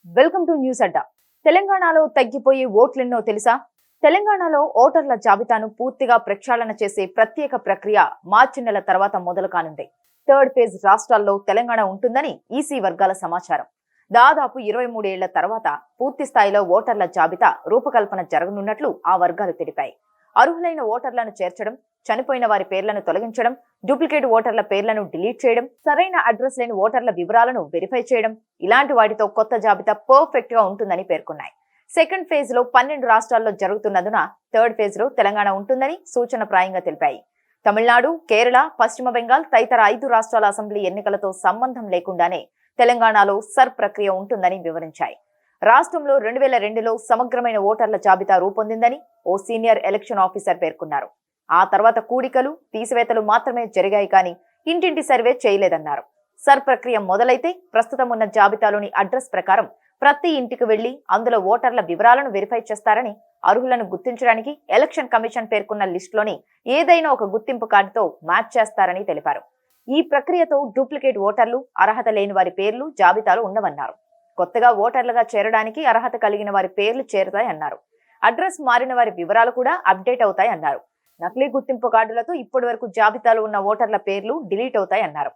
Welcome to news అడ్డా. తెలంగాణలో తగ్గిపోయే ఓట్లెన్నో తెలుసా? తెలంగాణలో ఓటర్ల జాబితాను పూర్తిగా ప్రక్షాళన చేసే ప్రత్యేక ప్రక్రియ మార్చి నెల తర్వాత మొదలు కానుంది. థర్డ్ ఫేజ్ రాష్ట్రాల్లో తెలంగాణ ఉంటుందని ఈసీ వర్గాల సమాచారం. దాదాపు 23 ఏళ్ల తర్వాత పూర్తి స్థాయిలో ఓటర్ల జాబితా రూపకల్పన జరగనున్నట్లు ఆ వర్గాలు తెలిపాయి. అర్హులైన ఓటర్లను చేర్చడం, చనిపోయిన వారి పేర్లను తొలగించడం, డూప్లికేట్ ఓటర్ల పేర్లను డిలీట్ చేయడం, సరైన అడ్రస్ లేని ఓటర్ల వివరాలను వెరిఫై చేయడం, ఇలాంటి వాటితో కొత్త జాబితా పర్ఫెక్ట్ గా ఉంటుందని పేర్కొన్నాయి. సెకండ్ ఫేజ్ లో 12 రాష్ట్రాల్లో జరుగుతున్నందున థర్డ్ ఫేజ్ లో తెలంగాణ ఉంటుందని సూచనప్రాయంగా తెలిపాయి. తమిళనాడు, కేరళ, పశ్చిమ బెంగాల్ తదితర 5 రాష్ట్రాల అసెంబ్లీ ఎన్నికలతో సంబంధం లేకుండానే తెలంగాణలో సర్ ప్రక్రియ ఉంటుందని వివరించాయి. రాష్ట్రంలో 2002లో సమగ్రమైన ఓటర్ల జాబితా రూపొందిందని ఓ సీనియర్ ఎలక్షన్ ఆఫీసర్ పేర్కొన్నారు. ఆ తర్వాత కూడికలు, తీసివేతలు మాత్రమే జరిగాయి కానీ ఇంటింటి సర్వే చేయలేదన్నారు. సర్ ప్రక్రియ మొదలైతే ప్రస్తుతం ఉన్న జాబితాలోని అడ్రస్ ప్రకారం ప్రతి ఇంటికి వెళ్లి అందులో ఓటర్ల వివరాలను వెరిఫై చేస్తారని, అర్హులను గుర్తించడానికి ఎలక్షన్ కమిషన్ పేర్కొన్న లిస్టులోని ఏదైనా ఒక గుర్తింపు కార్డుతో మ్యాచ్ చేస్తారని తెలిపారు. ఈ ప్రక్రియతో డూప్లికేట్ ఓటర్లు, అర్హత లేని వారి పేర్లు జాబితాలో ఉండవన్నారు. కొత్తగా ఓటర్లుగా చేరడానికి అర్హత కలిగిన వారి పేర్లు చేరుతాయన్నారు. అడ్రస్ మారిన వారి వివరాలు కూడా అప్డేట్ అవుతాయన్నారు. నకిలీ గుర్తింపు కార్డులతో ఇప్పటి వరకు జాబితాలో ఉన్న ఓటర్ల పేర్లు డిలీట్ అవుతాయన్నారు.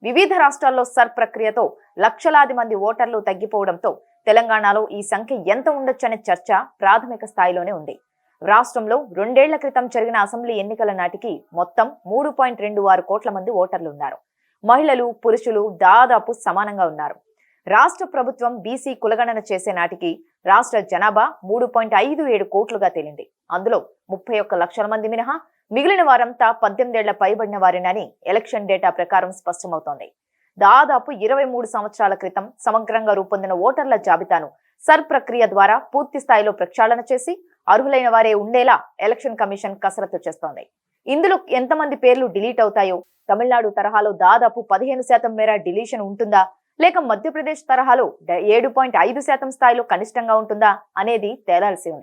వివిధ రాష్ట్రాల్లో సర్ ప్రక్రియతో లక్షలాది మంది ఓటర్లు తగ్గిపోవడంతో తెలంగాణలో ఈ సంఖ్య ఎంత ఉండొచ్చనే చర్చ ప్రాథమిక స్థాయిలోనే ఉంది. రాష్ట్రంలో 2 ఏళ్ల క్రితం జరిగిన అసెంబ్లీ ఎన్నికల నాటికి మొత్తం 3.26 కోట్ల మంది ఓటర్లు ఉన్నారు. మహిళలు, పురుషులు దాదాపు సమానంగా ఉన్నారు. రాష్ట్ర ప్రభుత్వం బీసీ కులగణన చేసే నాటికి రాష్ట్ర జనాభా 3.57 కోట్లుగా తేలింది. అందులో 31 లక్షల మంది మినహా మిగిలిన వారంతా 18 ఏళ్ల పైబడిన వారేనని ఎలక్షన్ డేటా ప్రకారం స్పష్టమవుతోంది. దాదాపు 23 సంవత్సరాల క్రితం సమగ్రంగా రూపొందిన ఓటర్ల జాబితాను సర్ ప్రక్రియ ద్వారా పూర్తి స్థాయిలో ప్రక్షాళన చేసి అర్హులైన వారే ఉండేలా ఎలక్షన్ కమిషన్ కసరత్తు చేస్తోంది. ఇందులో ఎంతమంది పేర్లు డిలీట్ అవుతాయో, తమిళనాడు తరహాలో దాదాపు 15% మేర డిలీషన్ ఉంటుందా, లేక మధ్యప్రదేశ్ తరహాలో 7.5% స్థాయిలో కనిష్టంగా ఉంటుందా అనేది తేలాల్సి ఉంది.